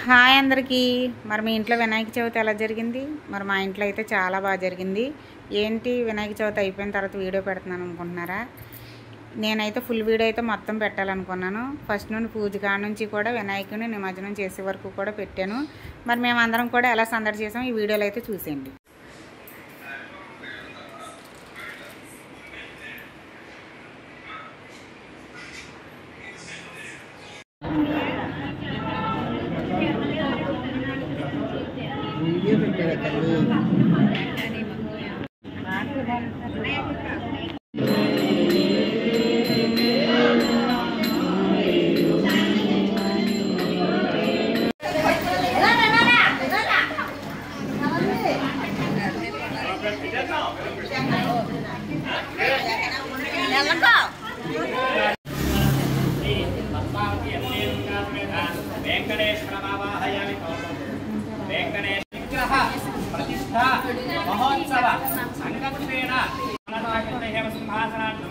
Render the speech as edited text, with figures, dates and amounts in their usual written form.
Hi అందరికీ. మరి మీ ఇంట్లో వినాయక చవితి ఎలా జరిగింది? మరి మా ఇంట్లో అయితే చాలా బాగా జరిగింది. ఏంటి వినాయక చవితి అయిపోయిన తర్వాత వీడియో పెడుతున్నాను అనుకుంటున్నారా? నేనైతే ఫుల్ వీడియో అయితే మొత్తం పెట్టాలనుకున్నాను. ఫస్ట్ నుండి పూజ కాడ నుంచి కూడా వినాయకుని నిమజ్జనం చేసే వరకు కూడా పెట్టాను. మరి మేమందరం కూడా ఎలా సందడి చేసాం ఈ వీడియోలో అయితే చూసేయండి. మహోత్సవ సంగత్వేన సింహాసనాన్ని